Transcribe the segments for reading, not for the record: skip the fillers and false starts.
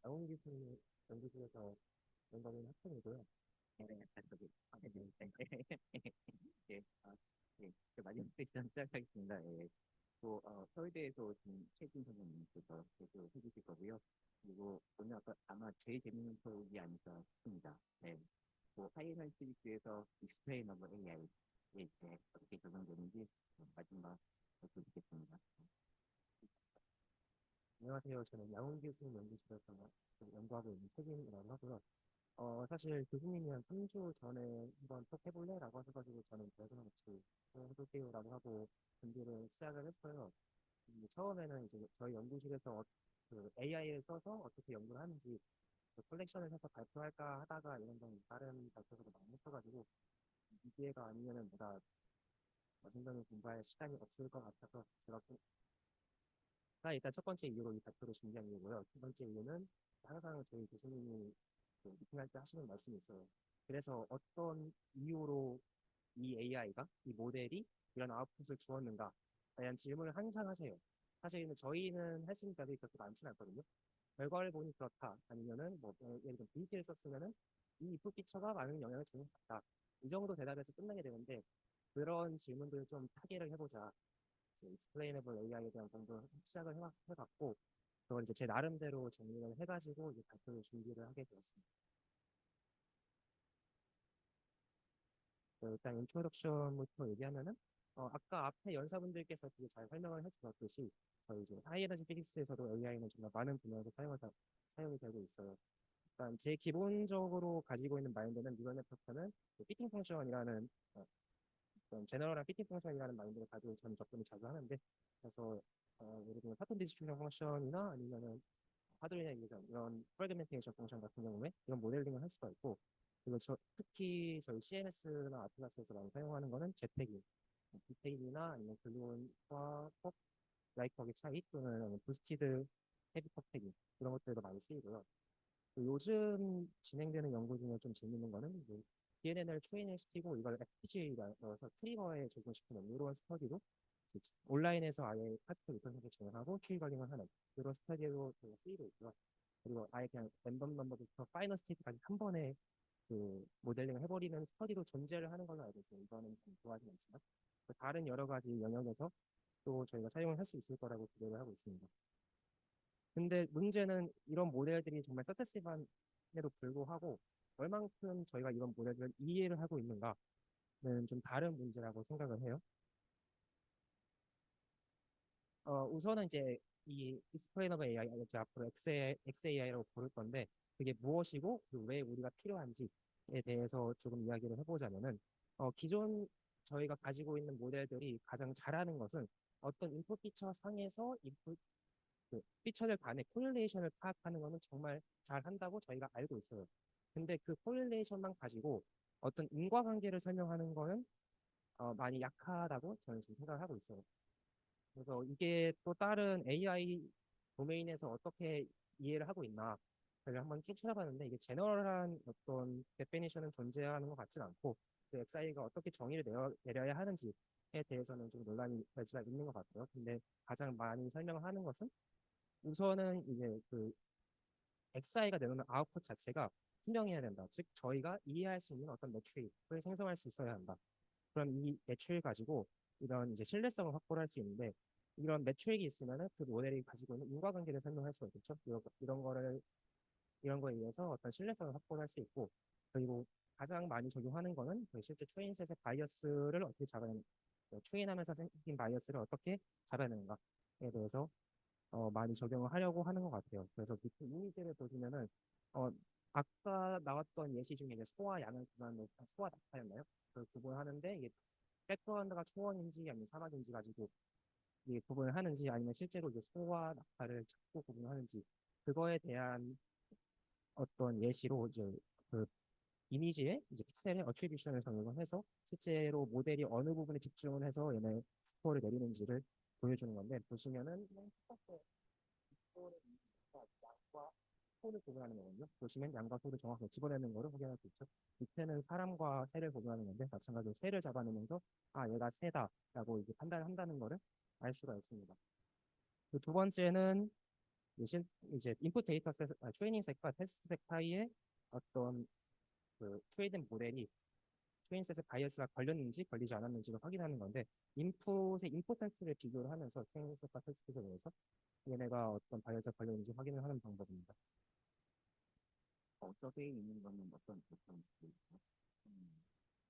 나온기술 연구실에서 연구하는 학생이고요. 예, 예, 마지막 세션 시작하겠습니다. 예, 서울대에서 지금 최진 선생님께서 계속 해주실 거고요. 그리고 오늘 아마 제일 재밌는 토론이 아닐까 싶습니다. 네, 하이에널 시리즈에서 익스플레인 오브 AI에 이제 어떻게 적용되는지 마지막 보여드리겠습니다. 안녕하세요. 저는 양훈기술 연구실에서 지금 연구하고 있는 최진이라고 하고요. 사실 교수님이 한 3주 전에 한번 톡 해볼래라고 하셔가지고 저는 그래서 같이 해볼게요라고 하고 준비를 시작을 했어요. 처음에는 이제 저희 연구실에서 그 AI를 써서 어떻게 연구를 하는지 그 컬렉션을 해서 발표할까 하다가 이런 다른 발표들을 많이 했어가지고 이 기회가 아니면은 내가 생전에 공부할 시간이 없을 것 같아서 제가 일단 첫 번째 이유로 이 발표를 준비한 이유고요. 두 번째 이유는 항상 저희 교수님이 그 미팅할 때 하시는 말씀이 있어요. 그래서 어떤 이유로 이 AI가, 이 모델이 이런 아웃풋을 주었는가? 대한 질문을 항상 하세요. 사실 저희는 할 수 있는 답이 그렇게 많지는 않거든요. 결과를 보니 그렇다. 아니면은 예를 들면 BT를 썼으면은 이 인풋 피처가 많은 영향을 주는 것 같다. 이 정도 대답에서 끝나게 되는데 그런 질문들을 좀 타개를 해보자. explainable AI에 대한 공부를 시작을 해봤고 그걸 이제 제 나름대로 정리를 해가지고 이제 발표를 준비를 하게 되었습니다. 일단 인트로덕션부터 얘기하면은 아까 앞에 연사분들께서 되게 잘 설명을 해주셨듯이 저희 이제 하이에너지 피직스에서도 AI는 정말 많은 분야에서 사용이 되고 있어요. 일단 제 기본적으로 가지고 있는 마인드는 뉴럴 네트워크는 피팅 펑션이라는 어떤 제너럴한 피팅 펑션이라는 마인드를 가지고 저는 접근을 자주 하는데 그래서 예를 들면 파턴 디스트리뷰션 펑션이나 아니면은 하드웨어 이전 이런 프래그멘테이션 펑션 같은 경우에 이런 모델링을 할 수가 있고 그리고 특히 저희 CMS나 아틀라스에서 많이 사용하는 거는 제태기, 디테일이나 아니면 글루온과 퍽, 라이트워크의 차이 또는 부스티드 헤비 퍽태기 이런 것들도 많이 쓰이고요. 요즘 진행되는 연구 중에 좀 재밌는 거는 이제 DNN을 트레이닝 시키고 이걸 FPGA에 넣어서 트리거에 적용시키는 이런 스터디로 온라인에서 아예 파트 리턴을 진행하고 큐 관리를 하는 이런 스터디로 쓰이고 있고요. 그리고 아예 그냥 랜덤 넘버부터 파이널 스테이트까지 한 번에 그 모델링을 해버리는 스터디로 존재를 하는 걸로 알고 있어요. 이거는 좀 좋아하진 않지만 다른 여러 가지 영역에서 또 저희가 사용을 할 수 있을 거라고 기대를 하고 있습니다. 근데 문제는 이런 모델들이 정말 서세시한에도 불구하고 얼만큼 저희가 이런 모델들을 이해를 하고 있는가는 좀 다른 문제라고 생각을 해요. 우선은 이제 이 Explainable AI, 이제 앞으로 XAI라고 부를 건데 그게 무엇이고 그리고 왜 우리가 필요한지에 대해서 조금 이야기를 해보자면은 기존 저희가 가지고 있는 모델들이 가장 잘하는 것은 어떤 인풋 피처 상에서 인풋 그 피처들 간의 코릴레이션을 파악하는 거는 정말 잘한다고 저희가 알고 있어요. 근데 그 코릴레이션만 가지고 어떤 인과관계를 설명하는 거는 많이 약하다고 저는 지금 생각을 하고 있어요. 그래서 이게 또 다른 AI 도메인에서 어떻게 이해를 하고 있나 를 한번 쭉 찾아봤는데 이게 제너럴한 어떤 데피니션은 존재하는 것 같지는 않고 그 XI가 어떻게 정의를 내려야 하는지에 대해서는 좀 논란이 될 수가 있는 것 같아요. 근데 가장 많이 설명하는 것은 우선은 이제 그 XI가 내놓는 아웃풋 자체가 투명해야 된다. 즉 저희가 이해할 수 있는 어떤 매트릭을 생성할 수 있어야 한다. 그럼 이 매트릭을 가지고 이런 이제 신뢰성을 확보를 할 수 있는데 이런 매트릭이 있으면은 그 모델이 가지고 있는 인과관계를 설명할 수가 있겠죠. 이런 거에 의해서 어떤 신뢰성을 확보를 할 수 있고 그리고 가장 많이 적용하는 거는 그 실제 트레인셋의 바이어스를 어떻게 잡아내는 트레인하면서 생긴 바이어스를 어떻게 잡아내는가에 대해서 많이 적용을 하려고 하는 것 같아요. 그래서 밑에 이미지를 보시면은 어, 아까 나왔던 예시 중에 이제 소와 양을 구분하는 소와 낙타였나요? 그걸 구분하는데 이게 백그라운드가 초원인지 아니면 사막인지 가지고 이게 구분을 하는지 아니면 실제로 이제 소와 낙타를 찾고 구분하는지 그거에 대한 어떤 예시로 이제 그 이미지에 이제 픽셀의 어트리뷰션을 적용을 해서 실제로 모델이 어느 부분에 집중을 해서 얘네 스코어를 내리는지를 보여주는 건데 보시면은 첫 번째 양과 소를 구분하는 거거든요. 보시면 양과 소를 정확하게 집어내는 거를 확인할 수 있죠. 밑에는 사람과 새를 구분하는 건데 마찬가지로 새를 잡아내면서 아 얘가 새다라고 이제 판단을 한다는 거를 알 수가 있습니다. 그 두 번째는 이제 인풋 데이터 셋, 트레이닝 셋과 테스트 셋 사이에 어떤 그 트레이딩 모델이 트레이닝 셋에 바이어스가 걸렸는지 걸리지 않았는지를 확인하는 건데 인풋의 임포턴스를 비교를 하면서 트레이닝 셋과 테스트 셋에 대해서 얘네가 어떤 바이어스가 걸렸는지 확인을 하는 방법입니다. 서베이 있는 거는 어떤 식이죠?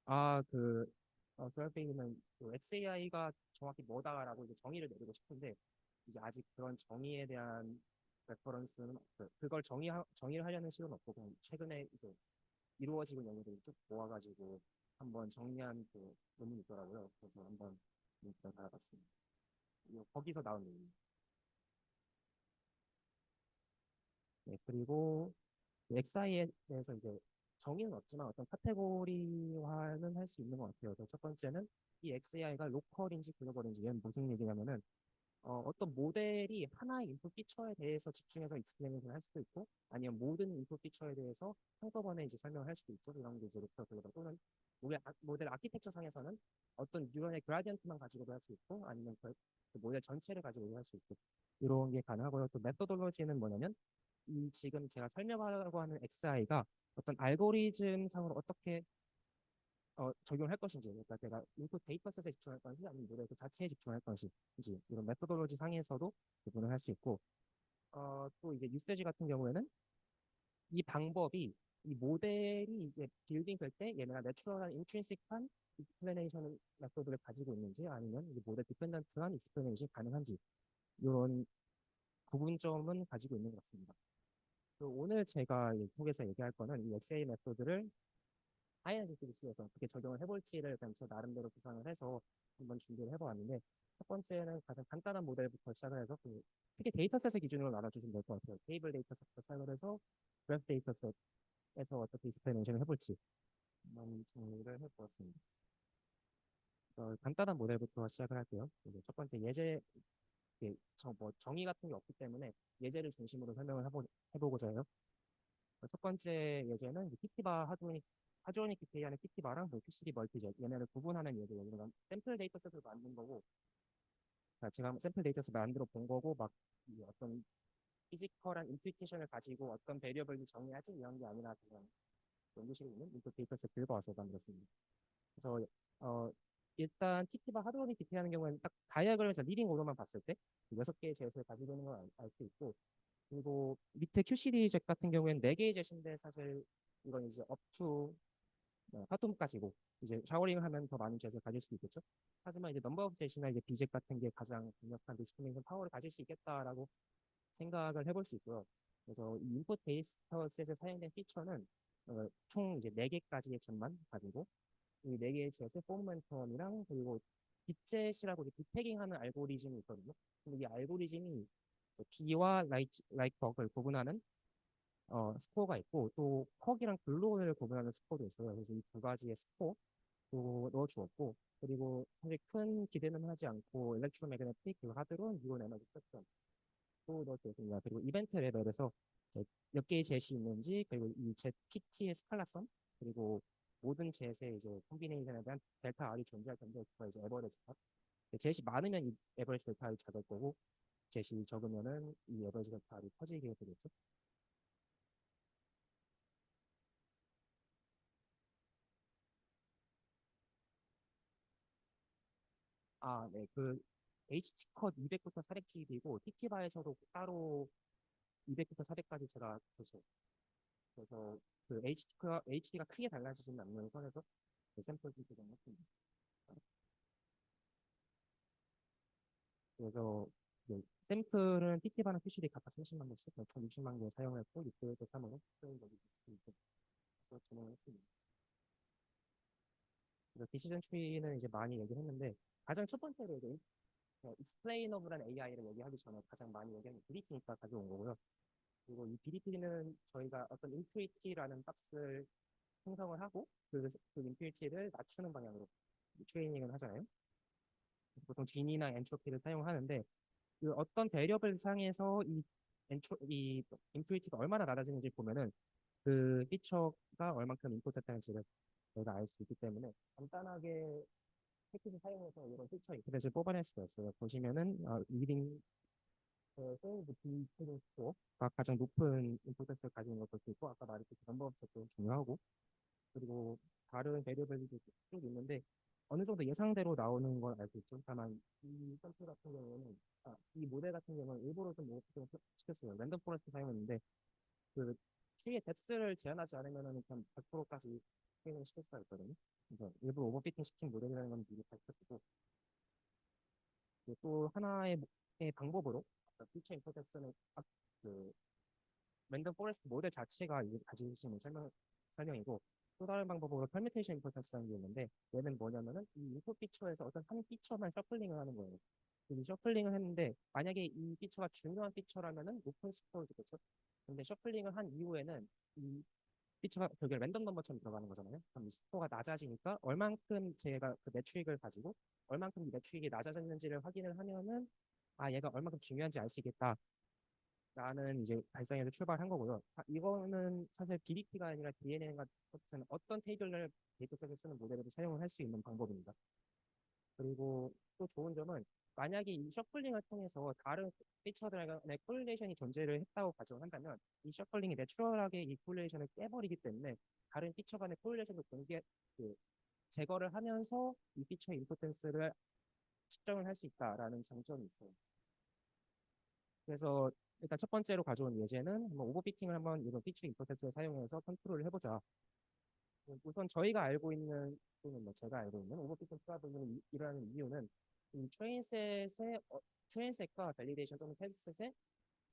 아, 그 서베이는 그 XAI가 정확히 뭐다라고 이제 정의를 내리고 싶은데 이제 아직 그런 정의에 대한 레퍼런스는 그걸 정의를 하려는 시도는 없고 그냥 최근에 이제 이루어지고 있는 연구들을 쭉 모아가지고 한번 정리한 그 논문이 있더라고요. 그래서 한번 일단 알아봤습니다. 거기서 나온 논문. 네, 그리고 XI에 대해서 이제 정의는 없지만 어떤 카테고리화는 할 수 있는 것 같아요. 그래서 첫 번째는 이 XAI가 로컬인지 글로벌인지 얘는 무슨 얘기냐면은 어떤 모델이 하나의 인풋 피처에 대해서 집중해서 익스플레이션을 할 수도 있고 아니면 모든 인풋 피처에 대해서 한꺼번에 이제 설명을 할 수도 있죠. 이런 게 이제 로컬 글로벌 또는 모델 아키텍처 상에서는 어떤 뉴런의 그라디언트만 가지고도 할 수 있고 아니면 그 모델 전체를 가지고도 할 수 있고 이런 게 가능하고요. 또 메소돌로지는 뭐냐면 이 지금 제가 설명하려고 하는 XI가 어떤 알고리즘 상으로 어떻게 적용할 것인지, 그러니까 내가 인풋 데이터셋에 집중할 건지 아니면 모델 그 자체에 집중할 것인지 이런 메소돌로지 상에서도 구분을 할 수 있고 또 이제 유세지 같은 경우에는 이 방법이 이 모델이 이제 빌딩 될 때 얘네가 내추럴한 인트린식한 익스플레네이션 메소드를 가지고 있는지 아니면 이 모델 디펜던트한 익스플레네이션이 가능한지 이런 구분점은 가지고 있는 것 같습니다. 오늘 제가 이 톡에서 얘기할 거는 이 XA 메소드를 INGTBC에서 어떻게 적용을 해볼지를 일단 저 나름대로 구상을 해서 한번 준비를 해보았는데 첫 번째는 가장 간단한 모델부터 시작을 해서 특히 데이터셋의 기준으로 나눠주시면 될 것 같아요. 테이블 데이터셋부터 시작을 해서 그래프 데이터셋에서 어떻게 익스플레이션을 해볼지 한번 준비를 해보았습니다. 간단한 모델부터 시작을 할게요. 첫 번째 예제 뭐 정의 같은 게 없기 때문에 예제를 중심으로 설명을 해보고자 해요. 첫 번째 예제는 PT바 하드로닉 디테이 안에 PT바랑 QCD 멀티젯 얘네를 구분하는 예제예요. 그러니까 샘플 데이터셋을 만든 거고, 제가 샘플 데이터셋 만들어 본 거고, 이 어떤 피지컬한 인투이티션을 가지고 어떤 베리어블을 정의하지 이런 게 아니라 그냥 연구실에 있는 인풋 데이터셋 들고 와서 만들었습니다. 그래서 어, 일단 PT바 하드로닉 디테이 하는 경우에는 딱 다이아그램에서 리딩 오로만 봤을 때 6개의 제수를 가지고 있는 걸 알 수 있고, 그리고 밑에 QCD 잭 같은 경우에는 4개의 잭인데 사실 이건 이제 업투 파톰까지고 이제 샤워링을 하면 더 많은 잭을 가질 수 있겠죠. 하지만 이제 넘버 오브 잭이나 이제 비잭 같은 게 가장 강력한 디스크리미네이션 파워를 가질 수 있겠다라고 생각을 해볼 수 있고요. 그래서 이 인풋 데이터셋에 사용된 피처는 총 이제 4개까지의 잭만 가지고 이 4개의 잭의 포먼텀이랑 그리고 빅젯이라고 디태깅하는 알고리즘이 있거든요. 근데 이 알고리즘이 B와 라이크버그를 구분하는 스코어가 있고 또 퍽이랑 글로를 구분하는 스코어도 있어요. 그래서 이 두 가지의 스코어도 넣어주었고 그리고 사실 큰 기대는 하지 않고 일렉트로매그네틱 그리고 하드론 뉴런 에너지 스펙트럼도 넣어주었습니다. 그리고 이벤트 레벨에서 몇 개의 젯이 있는지 그리고 이젯 PT의 스칼라썸 그리고 모든 젯의 이제 콤비네이션에 대한 델타 R이 존재할 텐데 그거 이제 에버리지 값. 젯이 많으면 이 에버리지 델타 R이 작을 거고 젯이 적으면은 이 에버리지 델타 R이 커지게 되겠죠. 아, 네. HT 컷 200부터 400 GB이고 TT바에서도 따로 200부터 400까지 제가 줬어요. 그래서 HD가 크게 달라지지는 않는 선에서 샘플 조정을 했습니다. 그래서 샘플은 TT바랑 QCD 각각 30만 개씩 총 60만 개 사용했고 6개월 3으로 진행을 했습니다. 그래서 디시전 트리는 이제 많이 얘기했는데 가장 첫 번째로 이제 익스플레이너블한 AI를 얘기하기 전에 가장 많이 얘기하는 BDT니까 가져온 거고요. 그리고 이 BDT는 저희가 어떤 인피니티라는 값을 생성을 하고 그 인피니티를 낮추는 방향으로 트레이닝을 하잖아요. 보통 G인이나 엔트로피를 사용하는데 그 어떤 베리어블 상에서 이 인피니티가 얼마나 낮아지는지 보면은 그 피처가 얼만큼 인풋했다는지를 저희가 알 수 있기 때문에 간단하게 패키지 사용해서 이런 피처 인터넷을 뽑아낼 수가 있어요. 보시면은 리딩 세이브 비트로 스코어가 가장 높은 임포턴스를 가지는 걸 볼 수 있고, 아까 말했듯이 넘버 오브 도 중요하고, 그리고 다른 베리어블들도 쭉 있는데 어느 정도 예상대로 나오는 걸 알 수 있죠. 다만 이 샘플 같은 경우에는 이 모델 같은 경우는 일부러 좀 오버핏을 시켰어요. 랜덤 포레스트 사용했는데 그 트리의 뎁스를 제한하지 않으면은 그냥 100%까지 트레이닝 시킬 수가 있거든요. 그래서 일부러 오버피팅 시킨 모델이라는 건 미리 밝혔고, 또 하나의 방법으로 피처 인포텐스는 그 랜덤 포레스트 모델 자체가 이제 가지고 있는 설명이고, 또 다른 방법으로 permutation inference라는 게 있는데, 얘는 뭐냐면은 이 인풋 피처에서 어떤 한 피처만 셔플링을 하는 거예요. 이 셔플링을 했는데 만약에 이 피처가 중요한 피처라면은 높은 스코어를 주겠죠. 근데 셔플링을 한 이후에는 이 피처가 결국에 랜덤 넘버처럼 들어가는 거잖아요. 그럼 이 스코어가 낮아지니까 얼만큼 제가 그 매트릭을 가지고 얼만큼 이 매트릭이 낮아졌는지를 확인을 하면은 얘가 얼만큼 중요한지 알 수 있겠다. 라는 이제 발상에서 출발한 거고요. 이거는 사실 BDT가 아니라 DNA 같은 어떤 테이블을 데이터셋에 쓰는 모델에도 사용을 할 수 있는 방법입니다. 그리고 또 좋은 점은 만약에 이 셔플링을 통해서 다른 피처들 간의 콜리레이션이 존재를 했다고 가정한다면 이 셔플링이 내추럴하게 이 콜리레이션을 깨버리기 때문에 다른 피처 간의 콜리레이션도 그 제거를 하면서 이 피처의 임포텐스를 측정을 할 수 있다라는 장점이 있어요. 그래서 일단 첫 번째로 가져온 예제는 한번 오버피팅을 한번 이런 피처 임포텐스를 사용해서 컨트롤을 해보자. 우선 저희가 알고 있는 또는 뭐 제가 알고 있는 오버피팅 트러블이 일어나는 이유는 이 트레인셋과 밸리데이션 또는 테스트셋의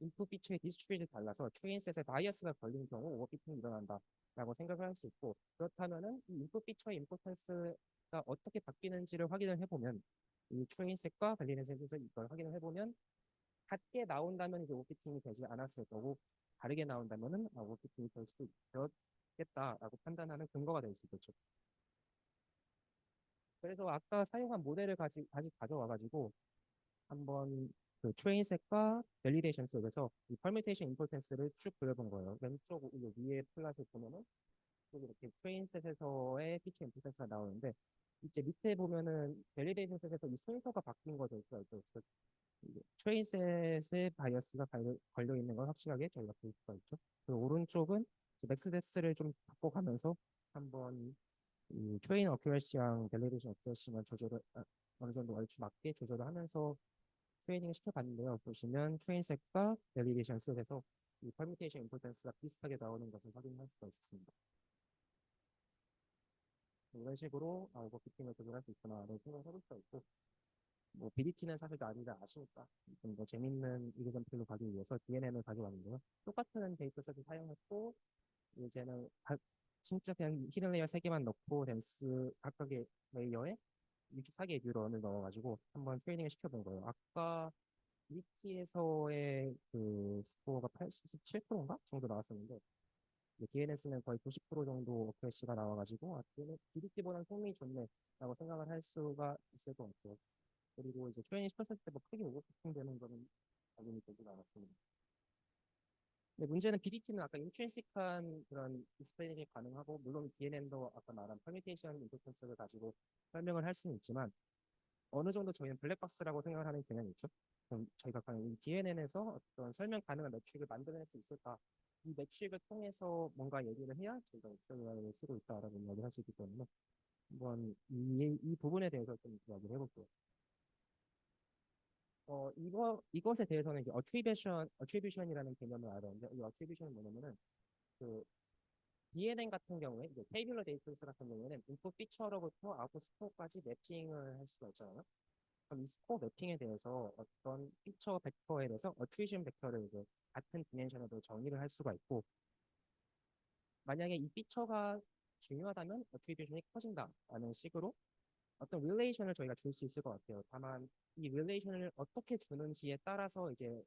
인풋 피처의 디스트리뷰션이 달라서 트레인셋에 바이어스가 걸리는 경우 오버피팅이 일어난다라고 생각을 할 수 있고, 그렇다면은 이 인풋 피처의 임포턴스가 어떻게 바뀌는지를 확인을 해보면 이 트레인셋과 밸리데이션에서 이걸 확인을 해보면 같게 나온다면 이제 오버피팅이 되지 않았을 거고, 다르게 나온다면은 오버피팅이 될 수도 있겠다라고 판단하는 근거가 될 수 있겠죠. 그래서 아까 사용한 모델을 다시 가져와가지고 한번 그 트레인셋과 밸리데이션 속에서 이 퍼뮤테이션 임포텐스를 쭉 그려본 거예요. 왼쪽 위에 플랫을 보면은 쭉 이렇게 트레인셋에서의 피처 임포텐스가 나오는데, 이제 밑에 보면은 밸리데이션 셋에서 이 순서가 바뀐 거죠. 트레인셋의 바이어스가 걸려 있는 걸 확실하게 저희가 볼 수가 있죠. 그리고 오른쪽은 맥스 뎁스를 좀 바꿔가면서 한번 이 트레인 어큐러시랑 밸리데이션 어큐러시만 어느 정도 얼추 맞게 조절을 하면서 트레이닝을 시켜봤는데요. 보시면 트레인셋과 밸리데이션 셋에서 이 퍼뮤테이션 임포턴스가 비슷하게 나오는 것을 확인할 수가 있습니다. 이런 식으로 오버피팅을 조절할 수 있구나라는 생각을 해볼 수가 있고, 뭐 BDT는 사실 아니다 아시니까 좀 더 재밌는 이그샘플로 가기 위해서 DNN을 가져왔는데요. 똑같은 데이터셋을 사용했고, 이제는 진짜 그냥 히든 레이어 3개만 넣고 댄스 각각의 레이어에 64개의 뉴런을 넣어가지고 한번 트레이닝을 시켜본 거예요. 아까 BDT에서의 그 스코어가 87%인가 정도 나왔었는데, DNS는 거의 90% 정도 어크레시가 나와가지고 BDT보다는 성능이 좋네라고 생각을 할 수가 있을 것 같아요. 그리고 이제 트레이닝 시켰을 때 뭐 크게 오버피팅 되는 거는 당연히 되지가 않았습니다. 근데 문제는 BDT는 아까 인트린식한 그런 디스플레이가 가능하고, 물론 DNN도 아까 말한 퍼뮤테이션 인터페이스를 가지고 설명을 할 수는 있지만 어느 정도 저희는 블랙박스라고 생각을 하는 경향이 있죠. 그럼 저희가 과연 이 DNN에서 어떤 설명 가능한 매트릭을 만들어낼 수 있을까? 이 매트릭을 통해서 뭔가 얘기를 해야 저희가 엑셀을 쓰고 있다라는 이야기를 할 수 있기 때문에 한번 이 부분에 대해서 좀 이야기를 해볼게요. 이것에 대해서는 이제 attribution이라는 개념을 알아요. 근데 이 attribution은 뭐냐면은 그 DNN 같은 경우에 이제 테이블러 데이터베이스 같은 경우에는 인풋 피처로부터 아웃풋 스코어까지 매핑을 할 수가 있잖아요. 그럼 이 스코어 매핑에 대해서 어떤 피처 벡터에 대해서 attribution 벡터를 이제 같은 디멘션으로 정의를 할 수가 있고, 만약에 이 피처가 중요하다면 attribution이 커진다라는 식으로 어떤 릴레이션을 저희가 줄 수 있을 것 같아요. 다만 이 릴레이션을 어떻게 주는지에 따라서 이제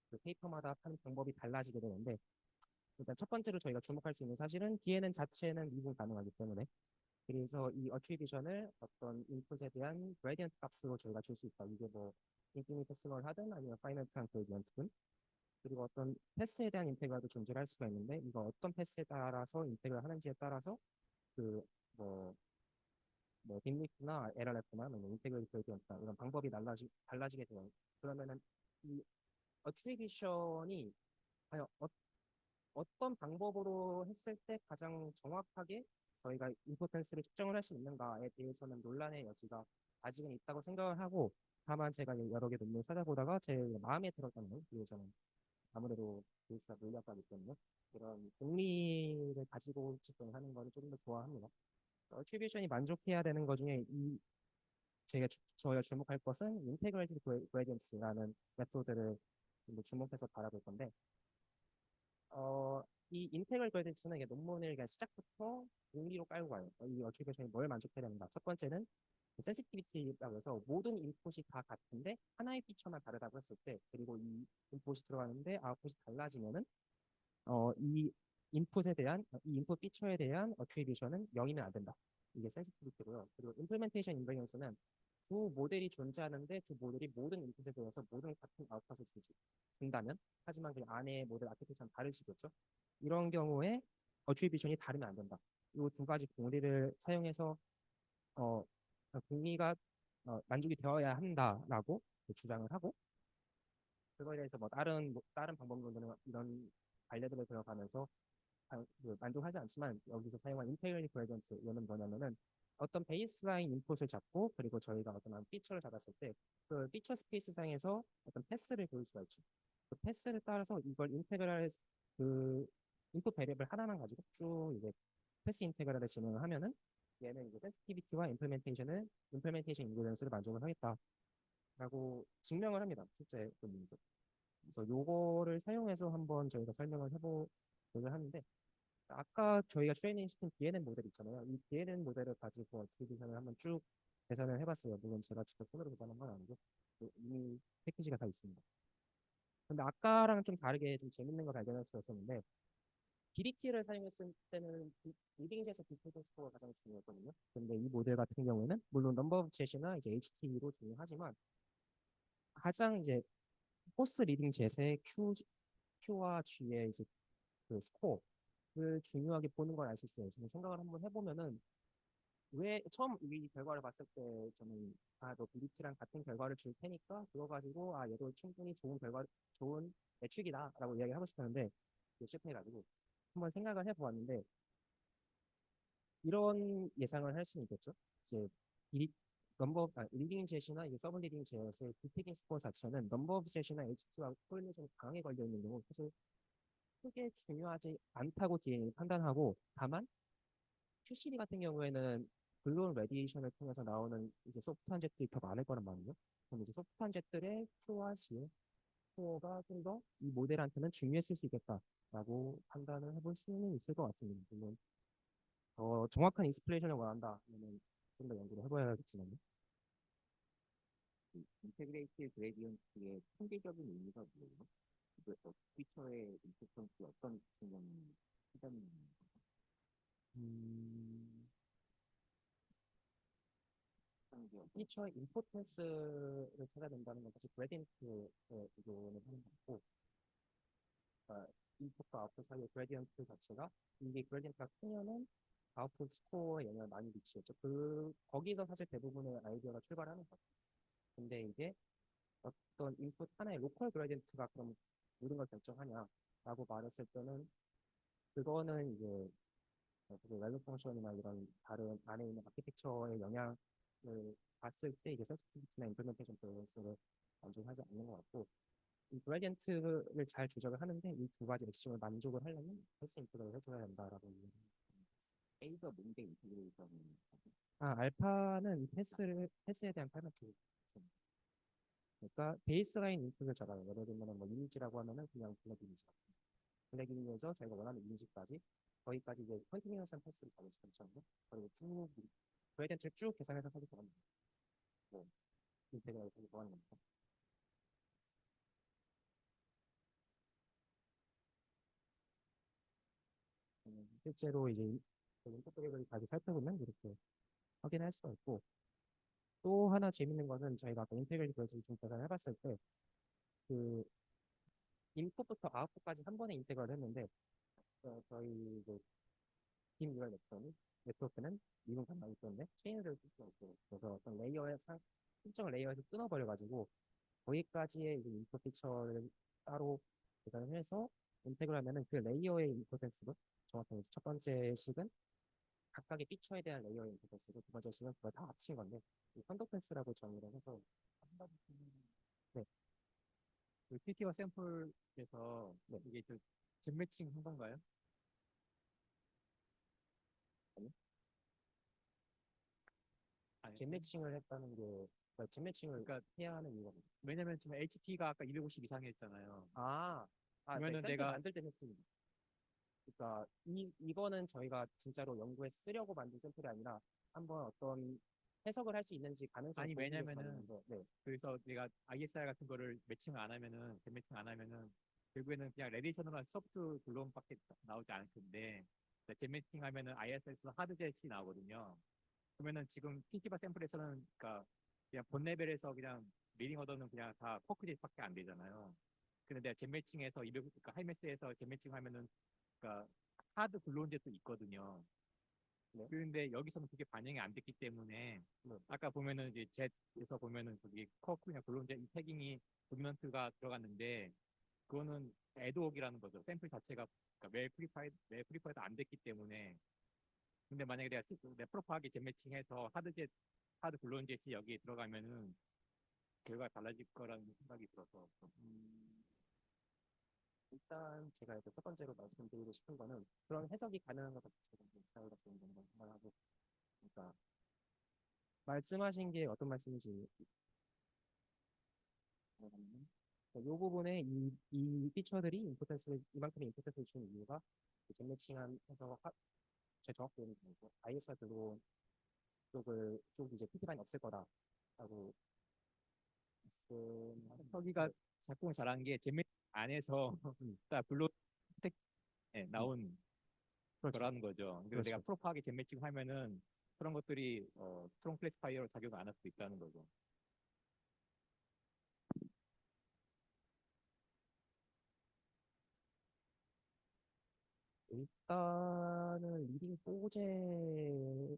그 페이퍼마다 하는 방법이 달라지게 되는데, 일단 첫 번째로 저희가 주목할 수 있는 사실은 DNN 자체는 미분 가능하기 때문에, 그래서 이 어트리뷰션을 어떤 인풋에 대한 그레디언트 값으로 저희가 줄 수 있다. 이게 뭐 인피니테시멀 하든 아니면 파이널트한 그레디언트든, 그리고 어떤 패스에 대한 인테그랄도 존재할 수가 있는데, 이거 어떤 패스에 따라서 인테그랄 하는지에 따라서 그뭐 빅리프나 LRF나 뭐 인테그레이트 그레디언트나 이런 방법이 달라지게 돼요. 그러면은 이 어트리뷰션이 과연 어떤 방법으로 했을 때 가장 정확하게 저희가 임포턴스를 측정을 할 수 있는가에 대해서는 논란의 여지가 아직은 있다고 생각을 하고, 다만 제가 여러 개 논문 찾아보다가 제 마음에 들었던 건, 그리고 저는 아무래도 베이스가 물리학과이기 때문에 그런 공리를 가지고 접근하는 거를 조금 더 좋아합니다. 어트리뷰션이 만족해야 되는 것 중에 저희가 주목할 것은 인테그레이티드 그레디언스라는 메소드를 좀 더 주목해서 바라볼 건데, 이 인테그럴 그래디언스는 논문을 그냥 시작부터 공리로 깔고 가요. 이 어트리뷰션이 뭘 만족해야 되는가. 첫 번째는 센시티비티라고 해서 모든 인풋이 다 같은데 하나의 피처만 다르다고 했을 때, 그리고 이 인풋이 들어가는데 아웃풋이 달라지면은 이 이 인풋 피처에 대한 어트리뷰션은 0이면 안 된다. 이게 센시티비티고요. 그리고 임플멘테이션 인베리언스는 두 모델이 존재하는데 두 모델이 모든 인풋에 대해서 모든 같은 아웃풋을 준다면, 하지만 그 안에 모델 아키텍처는 다를 수 있겠죠. 이런 경우에 어트리뷰션이 다르면 안 된다. 이 두 가지 공리를 사용해서 어, 공리가 만족이 되어야 한다라고 주장을 하고, 그거에 대해서 다른 방법론들은 이런 관례들을 들어가면서 만족하지 않지만, 여기서 사용한 인테그리티 그레디언트 이거는 뭐냐면은 어떤 베이스라인 인풋을 잡고, 그리고 저희가 어떤 한 피처를 잡았을 때 그 피처 스페이스 상에서 어떤 패스를 보일 수가 있죠. 그 패스를 따라서 이걸 인테그랄 그 인풋 베리어블 하나만 가지고 쭉 이제 패스 인테그랄을 진행을 하면은 얘는 이제 센시티비티와 임플멘테이션 인그런스를 만족을 하겠다라고 증명을 합니다. 실제 논문에서. 그래서 요거를 사용해서 한번 저희가 설명을 해보려고 하는데, 아까 저희가 트레이닝 시킨 DNN 모델 있잖아요. 이 DNN 모델을 가지고 어트리뷰션을 한번 쭉 계산을 해봤어요. 물론 제가 직접 손으로 계산한 건 아니고 이미 패키지가 다 있습니다. 근데 아까랑 좀 다르게 좀 재밌는 걸 발견할 수 있었는데, BDT를 사용했을 때는 리딩에서 디폴트 스코어가 가장 중요했거든요. 근데 이 모델 같은 경우에는 물론 넘버 오브 젯이나 이제 HT로 중요하지만, 가장 이제 포스 리딩 젯의 Q와 G의 이제 그 스코어를 중요하게 보는 걸 알 수 있어요. 저는 생각을 한번 해보면은, 왜 처음 이 결과를 봤을 때 저는 너 BDT랑 같은 결과를 줄 테니까 그거 가지고 얘도 충분히 좋은 매축이다라고 이야기하고 싶었는데, 실패해가지고 한번 생각을 해보았는데, 이런 예상을 할 수는 있겠죠. 이제 이 리딩 젯이나 이제 서브 리딩 젯의 디테깅 스코어 자체는 넘버 오브 젯이나 H2와 코릴레이션이 강하게 걸려 있는 경우 사실 크게 중요하지 않다고 DNA는 판단하고, 다만 QCD 같은 경우에는 글로벌 레디에이션을 통해서 나오는 이제 소프트한 젯들이 더 많을 거란 말이죠. 그럼 이제 소프트한 젯들의 Q와 C의 스코어가 좀 더 이 모델한테는 중요했을 수 있겠다라고 판단을 해볼 수는 있을 것 같습니다. 물론 정확한 인스피레이션을 원한다 그러면 좀 더 연구를 해봐야겠지만요. 인테그레이티드 그레디언트의 통계적인 의미가 뭐예요? 그 피처의 임포턴스 어떤 측면이 시장이 음, 상기 어떤 피처의 임포턴스를 찾아낸다는 건 사실 그레디언트의 이거는 하는 거고, 인풋과 아웃풋 사이의 그레디언트 자체가, 이게 그레디언트가 크면은 아웃풋 스코어에 영향을 많이 미치겠죠. 거기서 사실 대부분의 아이디어가 출발하는 거죠. 근데 이게 어떤 인풋 하나의 로컬 그레디언트가 그럼 모든 걸 결정하냐라고 말했을 때는, 그거는 이제 밸류 펑션이나 이런 다른 안에 있는 아키텍처의 영향을 봤을 때 이제 센시티비티나 임플멘테이션 밸런스를 만족하지 않는 것 같고, 이 그레디언트를 잘 조절을 하는데 이 두 가지 액션을 만족을 하려면 패스 인프를 해줘야 된다라고 A가 뭔데 인테그레이션이 알파는 패스에 대한 팔만큼. 그러니까 베이스라인 인풋을 잡아요. 예를 들면 뭐 이미지라고 하면은 그냥 블랙 이미지. 블랙 이미지에서 저희가 원하는 이미지까지, 거기까지 이제 컨티뉴어스한 패스를 잡을 수 있잖아요. 그리고 쭉 그레디언트를 쭉 계산해서 사실 더하는 거예요. 뭐 인테그랄 사실 더하는 겁니다. 실제로 이제 인풋 그래프까지 살펴보면 이렇게 확인할 수가 있고, 또 하나 재밌는 거는 저희가 아까 인테그레이티 그래프를 좀 계산해봤을 때 그 인풋부터 아웃풋까지 한 번에 인테그랄을 했는데, 저희 이제 빔 뉴럴 네트워크는 미분 가능하기 때문에 체인을 쓸 수가 있고, 그래서 어떤 특정 레이어에서 끊어버려가지고 거기까지의 이제 인풋 피처를 따로 계산을 해서 선택을 하면은 그 레이어의 임포턴스도 정확하게 첫 번째 식은 각각의 피처에 대한 레이어의 임포턴스고 두 번째 식은 그걸 다 합친 건데 이 컨덕턴스라고 정의를 해서 네, 그 PT와 샘플에서 네. 이게 줌 매칭 한 건가요? 아니, 잼 매칭을 했다는 게 잼 매칭을 그러니까 해야 하는 이유가 뭐죠? 왜냐면 지금 HT가 아까 250 이상 했잖아요. 네, 그러면은 샘플 내가 만들 때 했습니다. 그러니까 이거는 저희가 진짜로 연구에 쓰려고 만든 샘플이 아니라 한번 어떤 해석을 할 수 있는지 가능성을 아니 보기 위해서 왜냐면은 만든 건데, 네, 그래서 내가 ISR 같은 거를 매칭을 안 하면은 잼 매칭 안 하면은 결국에는 그냥 레디션으로 한 소프트 글론밖에 나오지 않을 텐데 잼 매칭 하면은 ISR에서 하드젯이 나오거든요. 그러면은 지금 PT바 샘플에서는 그러니까 그냥 본 레벨에서 그냥 리딩 오더는 그냥 다 포크젯밖에 안 되잖아요. 근데 내가 잼 매칭해서 200 그러니까 하이매스에서 잼 매칭 하면은 그러니까 하드 글론젯도 있거든요. 네, 그런데 여기서는 그게 반영이 안 됐기 때문에 네, 아까 보면은 이제 젯에서 보면은 저기 커크냐 글론젯 이 태깅이 도미넌트가 들어갔는데 그거는 애드옥이라는 거죠. 샘플 자체가 그러니까 웰 프리파이드 안 됐기 때문에 근데 만약에 내가 프로파하게 잼매칭해서 하드 글론젯이 여기에 들어가면은 결과가 달라질 거라는 생각이 들어서 일단 제가 이제 첫 번째로 말씀드리고 싶은 거는 그런 해석이 가능한 것 자체가 사회가 좋은 건가 생각하고, 그러니까 말씀하신 게 어떤 말씀인지 이 부분에 이 피처들이 임포턴스를 이만큼의 임포턴스를 주는 이유가 잼 매칭해서 제 정확히 얘기해서 ISR 들어온 쪽 이제 PT반이 없을 거다라고 말씀. 서기가 작품을 잘한 게 잼매칭 안에서 딱 블록 텍에 나온 그렇죠, 거라는 거죠. 그래서 내가 그렇죠. 프로파하게 잼매칭 하면은 그런 것들이 스트롱 클래시파이어로 작용을 안 할 수도 있다는 거죠. 일단은 리딩 소재에서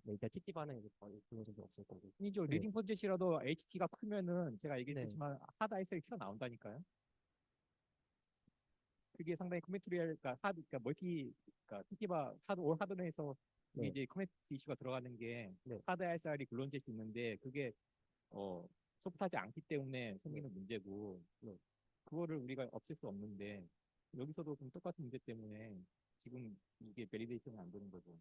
네, 일단 TT반은 이제 거의 그런 적이 없을 거고. 이죠 네, 리딩 포지션이라도 HT가 크면은 제가 네, 얘기했지만 하드 아이스가 튀어나온다니까요. 그게 상당히 커뮤니티리얼, 그러니까 그러니까 그러니까 TT바 올 하드에서 그게 네, 이제 커뮤니티 이슈가 들어가는 게 네, 하드 ISR이 글론젯이 있는데 그게 어 소프트하지 않기 때문에 네, 생기는 문제고 네. 그거를 우리가 없앨 수 없는데 여기서도 그럼 똑같은 문제 때문에 지금 이게 베리데이션이 안 되는 거죠.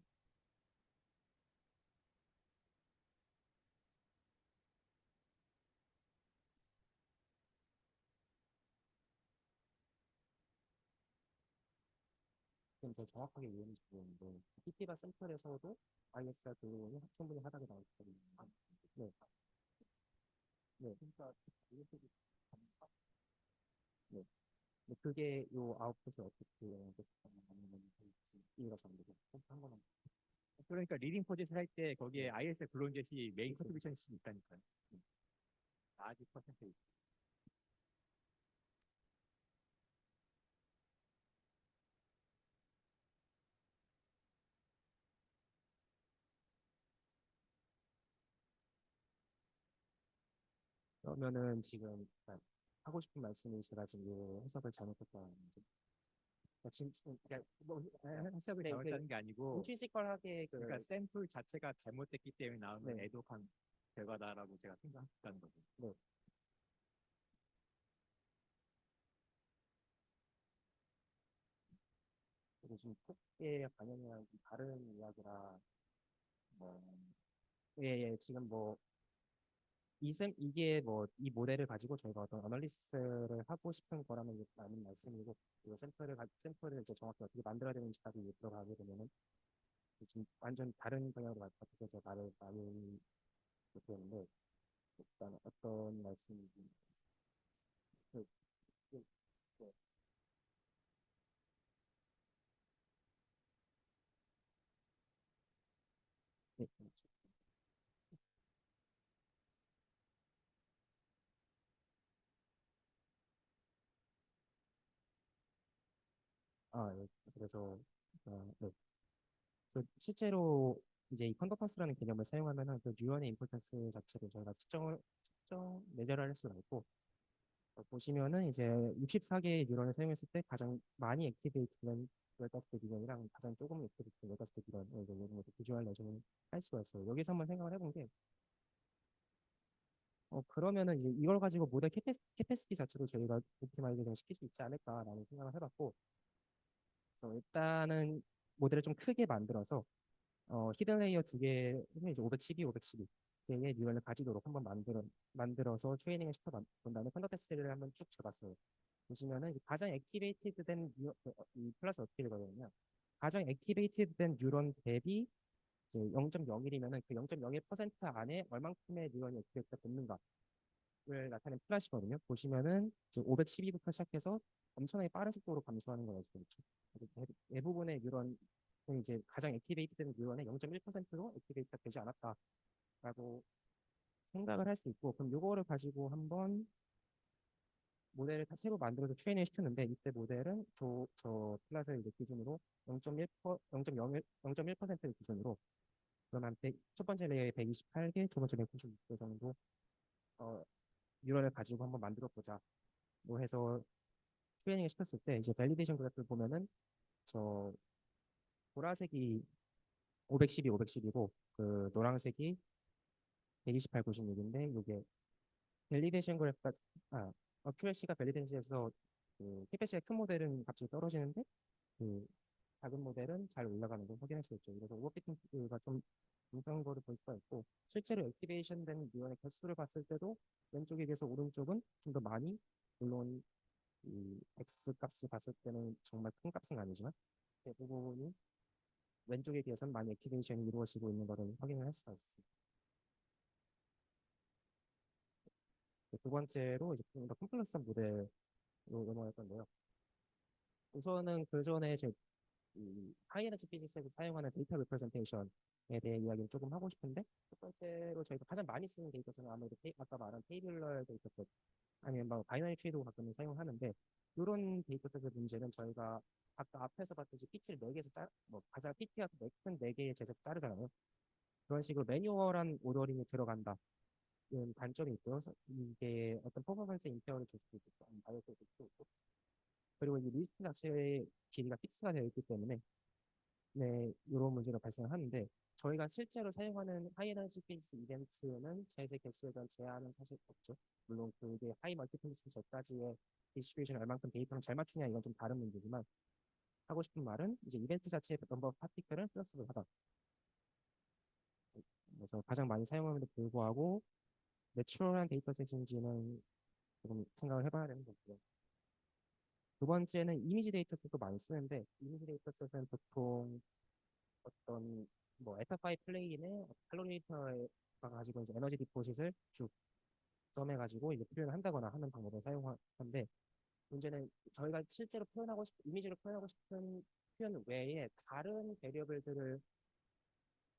지금 제가 정확하게 이해는지 모르는데 PT바 샘플에서도 ISR 부분이 충분히 하락이 나올 거거든요. 네, 네, 그러니까 네. 근데 그게 요 아웃풋을 어떻게 이해가 잘 안 되고 한 번만. 그러니까 리딩 포지션 할 때 거기에 네, ISR 글론젯이 메인 그렇죠. 컨트리뷰션이 있다니까요. 아주 퍼센테이지. 그러면은 지금 약간 하고 싶은 말씀이 제가 지금 요 해석을 잘못했다는 거죠. 그러니까 지금 그러니까 뭐 해석을 네, 그 잘못하는 게 아니고 인트리시컬하게 그러니까 샘플 자체가 잘못됐기 때문에 나오는 네, 애독한 결과다라고 제가 생각했다는 거죠. 네. 그리고 지금 폭의 반영이랑 좀 다른 이야기라 뭐 예, 예, 지금 뭐 이게 뭐 이 모델을 가지고 저희가 어떤 어널리시스를 하고 싶은 거라는 라는 말씀이고 이 샘플을 이제 정확히 어떻게 만들어야 되는지까지 들어가게 되면은 지금 완전 다른 방향으로 갈 것 같아서 제가 말을 많이 못했는데 일단 어떤 말씀인지 그, 그, 그, 네, 예. 그래서 네. 그래서 실제로 이제 이 컨더퍼스라는 개념을 사용하면은 그 뉴런의 임포턴스 자체를 저희가 측정 매저를 할 수가 있고 보시면은 이제 64개의 뉴런을 사용했을 때 가장 많이 액티베이트된 15개 뉴런이랑 가장 조금 액티베이트된 15개 뉴런을 이제 이런 것도 비주얼라이징을 할 수가 있어요. 여기서 한번 생각을 해본 게 그러면은 이제 이걸 가지고 모델 캐패시티 자체도 저희가 옵티마이제이션 시킬 수 있지 않을까라는 생각을 해봤고, 그래서 일단은 모델을 좀 크게 만들어서 히든 레이어 두 개는 이제 512, 512 개의 뉴런을 가지도록 한번 만들어서 트레이닝을 시켜본 다음에 컨덕터스를 한번 쭉 줘봤어요. 보시면은 이제 가장 액티베이티드된 이 플러스 어떻게 되거든요. 가장 액티베이티드된 뉴런 대비 이제 0.01이면은 그 0.01% 안에 얼만큼의 뉴런이 액티베이트가 됐는가를 나타낸 플랫이거든요. 보시면은 이제 512부터 시작해서 엄청나게 빠른 속도로 감소하는 거예요. 그렇죠. 그래서 대부분의 뉴런은 이제 가장 액티베이트된 뉴런의 0.1%로 액티베이트가 되지 않았다라고 생각을 할 수 있고, 그럼 요거를 가지고 한번 모델을 다 새로 만들어서 트레이닝 시켰는데, 이때 모델은 저 클래스를 이제 기준으로 0.1%를 기준으로 그러면 첫 번째 레이어에 128개, 두 번째 196개 정도 뉴런을 가지고 한번 만들어 보자. 뭐 해서 트레이닝을 시켰을 때 이제 밸리데이션 그래프를 보면은 저 보라색이 512, 510이고 그 노란색이 128, 96인데 이게 밸리데이션 그래프가 어큐레시가 밸리데이션에서 그 캐패시티가 큰 모델은 갑자기 떨어지는데 그 작은 모델은 잘 올라가는 걸 확인할 수 있죠. 그래서 오버피팅가 좀 중요한 거를 볼 수가 있고 실제로 액티베이션 된 뉴런의 개수를 봤을 때도 왼쪽에 비해서 오른쪽은 좀 더 많이 물론 이 X 값을 봤을 때는 정말 큰 값은 아니지만 대부분이 왼쪽에 비해서는 많이 액티베이션이 이루어지고 있는 것을 확인을 할 수가 있습니다. 두 번째로 이제 좀 더 컴플렉스한 모델로 넘어갈 건데요. 우선은 그 전에 제 하이에너지 피지스에서 사용하는 데이터 리프레젠테이션에 대해 이야기를 조금 하고 싶은데 첫 번째로 저희가 가장 많이 쓰는 데이터는 아무래도 아까 말한 테이블러 데이터셋 아니면 뭐 바이너리 트리도 가끔 사용하는데 이런 데이터셋의 문제는 저희가 아까 앞에서 봤듯이 피치를 4개에서 뭐 가장 PT가 큰 4개의 제작 자르잖아요. 그런 식으로 매뉴얼한 오더링이 들어간다. 이런 단점이 있고요. 이게 어떤 퍼포먼스 임페어를 줄 수도 있고, 바이오스를 줄 수도 있고, 그리고 이 리스트 자체의 길이가 픽스가 되어 있기 때문에 네, 이런 문제가 발생하는데 저희가 실제로 사용하는 하이에너지 필스 이벤트는 재생 개수에 대한 제한은 사실 없죠. 물론 그게 하이 멀티플리시티까지의 디스트리뷰션을 얼만큼 데이터랑 잘 맞추냐 이건 좀 다른 문제지만 하고 싶은 말은 이제 이벤트 자체의 넘버 파티클은 플렉스블하다. 그래서 가장 많이 사용함에도 불구하고 내추럴한 데이터셋인지는 조금 생각을 해봐야 되는 거고요. 두 번째는 이미지 데이터셋도 많이 쓰는데 이미지 데이터셋은 보통 어떤 뭐 에타5 플레인의 칼로리미터가 가지고 이제 에너지 디포짓을 쭉 점해가지고 이제 표현을 한다거나 하는 방법을 사용하는데 문제는 저희가 실제로 이미지로 표현하고 싶은 표현 외에 다른 베리어블들을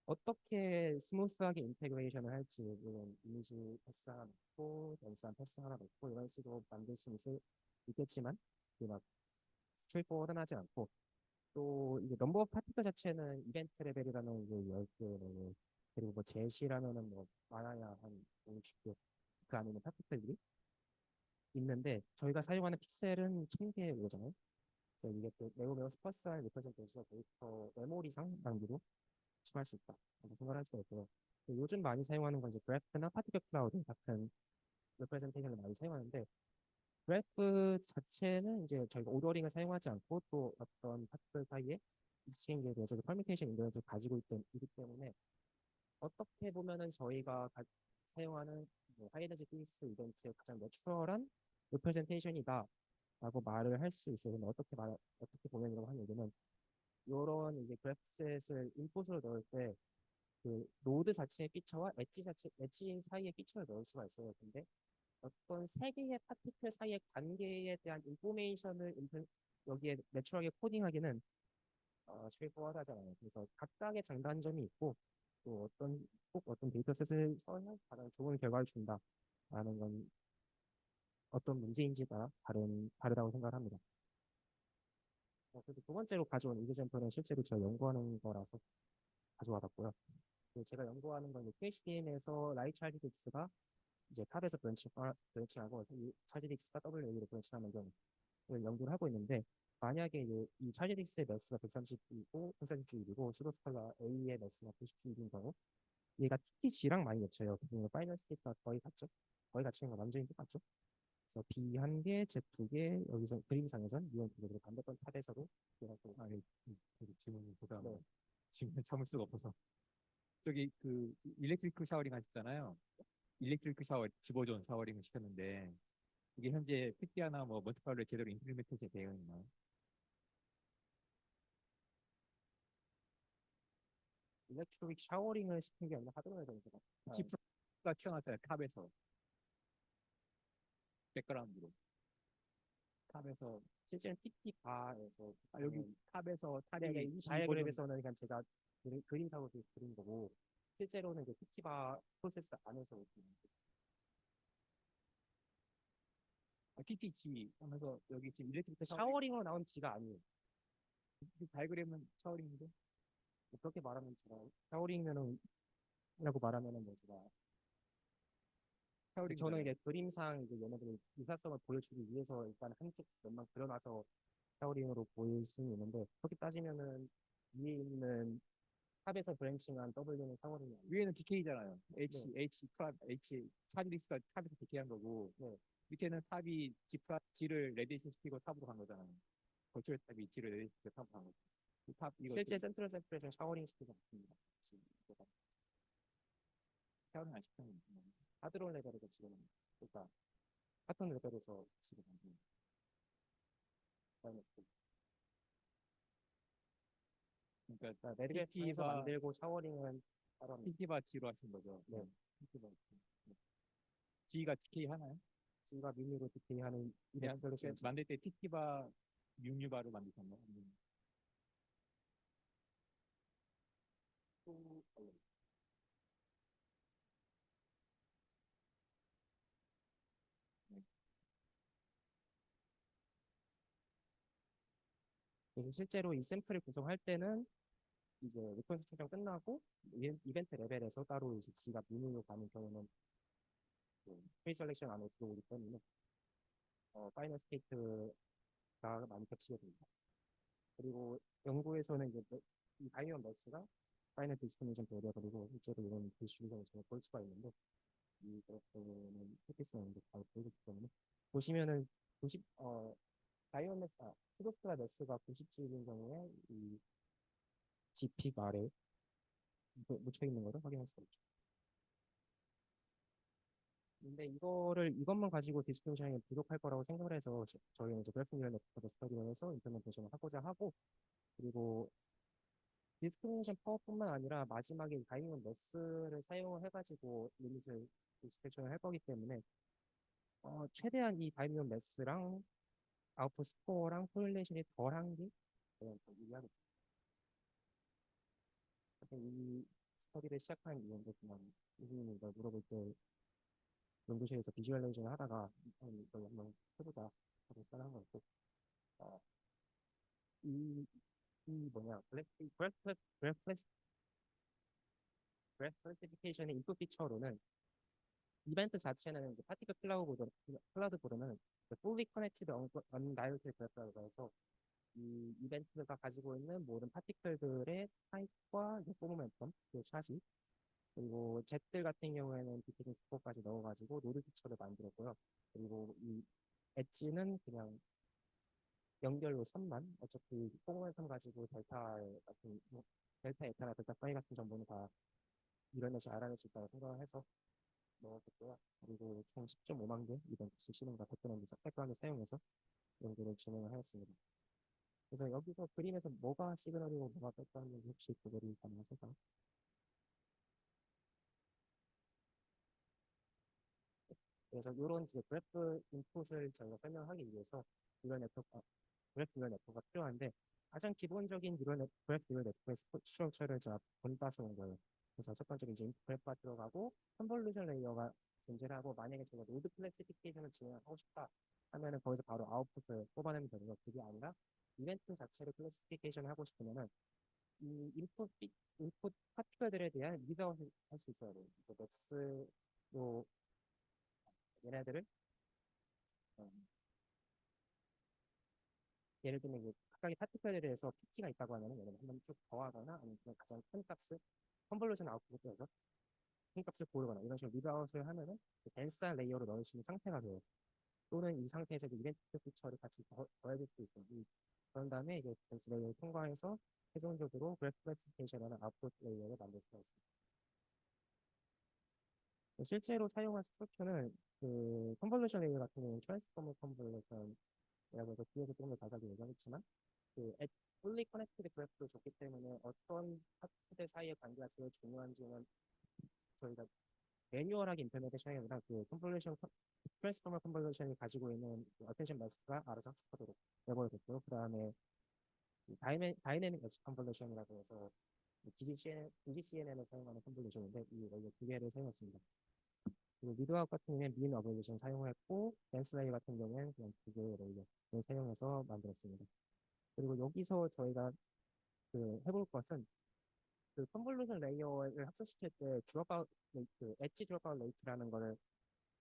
어떻게 스무스하게 인테그레이션을 할지 물론 이미지 패스 하나 넣고 dense한 패스 하나 넣고 이런 식으로 만들 수 있겠지만 막 스트레이트포워드하지 않고 또 이제 넘버 오브 파티클 자체는 이벤트 레벨이라는 이제 10개 그리고 뭐 제시라면은 뭐 많아야 한 50개 그 안에는 파티클들이 있는데 저희가 사용하는 픽셀은 1000개 오잖아요. 그래서 이게 또 매우 스퍼스한 리프레젠테이션 데이터 메모리상 낭비도 심할 수 있다. 라고 생각할 수가 있고요. 요즘 많이 사용하는 건 이제 그래프나 파티클 클라우드 같은 리프레젠테이션을 많이 사용하는데 그래프 자체는 이제 저희가 오더링을 사용하지 않고 또 어떤 파트들 사이에 익스체인지에 대해서 퍼뮤테이션 인더넷을 가지고 있기 때문에 어떻게 보면은 저희가 사용하는 뭐 하이에너지 피스 이벤트의 가장 내추럴한 리프레젠테이션이다 라고 말을 할 수 있어요. 근데 어떻게 보면이라고 하는 얘기는 이런 이제 그래프셋을 인풋으로 넣을 때 그 노드 자체의 피처와 엣지 사이의 피처를 넣을 수가 있어요. 근데 어떤 세 개의 파티클 사이의 관계에 대한 인포메이션을 여기에 내추럴하게 코딩하기는 straightforward하잖아요. 그래서 각각의 장단점이 있고 또 꼭 어떤 데이터셋을 써야 가장 좋은 결과를 준다라는 건 어떤 문제인지에 따라 다르다고 생각합니다. 그리고 두 번째로 가져온 이그젠플은 실제로 제가 연구하는 거라서 가져와 봤고요. 제가 연구하는 건 PHDM에서 라이트 찰리드스가 이제 탑에서 브런치하고 이 차지딕스가 WA로 브런치하는 경우를 연구를 하고 있는데 만약에 이 차지딕스의 매스가 130주이고 140주이고 수도스칼라 A의 매스가 90주일인 경우 얘가 TTG랑 많이 겹쳐요. 그리고 파이널 스테이트가 거의 같죠? 거의 같은 거 완전히 똑같죠? 그래서 B 한 개, Z 두 개, 여기서 그림상에선 이온 두 개, 그리고 반대편 탑에서도 이렇게 아니, 질문을 보자. 네. 질문을 참을 수가 없어서. 저기 그 일렉트리크 샤워링 하셨잖아요. 일렉트리크 샤워 집어준 샤워링을 시켰는데 이게 현재 PT나 뭐 먼트파울에 제대로 임플리멘테이션 되어 있나요? 일렉트릭 샤워링을 시킨 게 아니라 하드웨어 정도가 G가 튀어나왔잖아요. 탑에서 백그라운드로 탑에서 실제는 PT 바에서 여기 탑에서 탑이 이 집어준 다이어그램에서는 그냥 제가 그림상으로 그린 거고 실제로는 이제 PT 바 프로세스 안에서 TTG 하면서 여기 지금 일렉트리크 샤워링으로 나온 G가 아니에요. 다이그램은 샤워링인데 그렇게 말하면 제가 샤워링이라고 말하면은 뭐 제가 샤워링 저는 이제 그림상 이제 얘네들의 유사성을 보여주기 위해서 일단 한쪽 면만 그려놔서 샤워링으로 보일 수는 있는데 그렇게 따지면은 위에 있는 탑에서 브랜칭한 W는 샤워링이 아니에요. 위에는 DK잖아요. 네. H 차지릭스가 탑에서 DK한 거고 네. 밑에는 탑이 G를 레디션 시키고 탑으로 간 거잖아요. 거초의 탑이 G를 레디션 시키고 탑으로 간 거죠. 탑 이거 실제 센트럴 세퍼레이션 샤워링 시키지 않습니다. 지금 제가 샤워링 안 시키는 하드론 레벨에서 지금 그러니까 파턴 레벨에서 지금 그러니까 레드게이트에서 TT바 만들고 샤워링은 따로 합니다. TT바 G로 하신 거죠. 네. TT바 G가 DK 하나요? G가 미니로 디테일하는 이벤트 솔루션 만들 때 TT바 육류바로 만드셨나요? 그래서 실제로 이 샘플을 구성할 때는 이제 리콘스 추정 끝나고 이벤트 레벨에서 따로 이제 G가 미니로 가는 경우는 프리 셀렉션 안에 들어오기 때문에 파이널 스테이트가 많이 겹치게 됩니다. 그리고 연구에서는 이제 이 다이언 매스가 파이널 디스크리미네이션 베리어 그리고 실제로 이런 디스트리뷰션을 제가 볼 수가 있는데 이 그래프는 테키스나 이제 잘 보이기 때문에 보시면은 90 다이언 매스 프로스트라 매스가 90G인 경우에 이 GP가 아래 묻혀 있는 거를 확인할 수가 있죠. 근데 이것만 가지고 디스크리미네이션이 부족할 거라고 생각을 해서 저희는 이제 그래프 뉴럴 네트워크 스터디를 해서 임플리멘테이션을 하고자 하고 그리고 디스크리미네이션 파워뿐만 아니라 마지막에 다이내믹 매스를 사용을 해가지고 리밋을 디스크리미네이션을 할 거기 때문에 최대한 이 다이내믹 매스랑 아웃풋 스코어랑 코릴레이션이 덜한 게 저는 더 유리하겠죠. 이 스터디를 시작한 이유는 그냥 선생님이 이걸 물어볼 때 연구실에서 비주얼레이션을 하다가 이걸 한번 해보자 하고 시작한 거였고 어, 이, 이 뭐냐 그래프 클래시피케이션의 인풋 피처로는 이벤트 자체는 이제 파티클 클라우드보다는 fully connected undiluted 그래프라고 해서 이 이벤트가 가지고 있는 모든 파티클들의 타입과 모멘텀, 그 차지 그리고 Z들 같은 경우에는 디테일링 스코어까지 넣어가지고 노드 피처를 만들었고요. 그리고 이 엣지는 그냥 연결로 선만 어차피 포모멘텀 가지고 델타 같은 델타 에타나 델타 파이 같은 정보는 다 이뤄내지 알아낼 수 있다고 생각을 해서 넣었고요. 그리고 총 10.5만 개 이벤트씩 실행과 백그라운드 사용해서 연구를 진행을 하였습니다. 그래서 여기서 그림에서 뭐가 시그널이고 뭐가 백그라운드인지 혹시 구별이 가능하실까요? 그래서 이런 그래프 인풋을 저희가 설명하기 위해서 뉴럴 네트워크, 그래프 뉴럴 네트워크가 필요한데 가장 기본적인 그래프 뉴럴 네트워크의 스트럭처를 제가 본따서 온 거예요. 그래서 첫 번째로 이제 인풋 그래프가 들어가고 컨볼루션 레이어가 존재를 하고 만약에 제가 노드 클래시피케이션을 진행하고 싶다 하면은 거기서 바로 아웃풋을 뽑아내면 되는 거 그게 아니라 이벤트 자체를 클래시피케이션을 하고 싶으면은 이 인풋 파티클들에 대한 리더를 할 수 있어야 돼요. 그래서 맥스로 얘네들을 어, 예를 들면 이제 각각의 파티클에 대해서 PT가 있다고 하면 얘네를 한번 쭉 더하거나 아니면 그 가장 큰 값을 컨볼루션 아웃풋에 해서 큰 값을 고르거나 이런 식으로 리드아웃을 하면은 그 덴스한 레이어로 넣을 수 있는 상태가 돼요. 또는 이 상태에서 이제 이벤트 피처를 같이 더해줄 수도 있고 그런 다음에 이제 덴스 레이어를 통과해서 최종적으로 그래프 클래시피케이션이라는 아웃풋 레이어를 만들 수가 있습니다. 실제로 사용한 스트럭처는 그 컨볼루션 레이어 같은 경우는 트랜스포머 컨볼루션이라고 해서 뒤에서 조금 더 자세하게 얘기하겠지만 그 fully connected 그래프를 줬기 때문에 어떤 파트들 사이의 관계가 제일 중요한지는 저희가 매뉴얼하게 임플리멘테이션이 아니라 그 컨볼루션 트랜스포머 컨볼루션이 가지고 있는 그 어텐션 마스크가 알아서 학습하도록 내버려뒀고요. 그 다음에 다이내믹 엣지 컨볼루션이라고 해서 DGCNN을 사용하는 컨볼루션인데 이 원래 두 개를 사용했습니다. 그리고 미드아웃 같은 경우에는 민 어볼루션 사용했고 댄스레이 같은 경우에는 그냥 두 개의 레이어를 사용해서 만들었습니다. 그리고 여기서 저희가 그 해볼 것은 그 컨볼루션 레이어를 학습시킬 때 드롭아웃 레이트, 엣지 드롭아웃 레이트라는 거를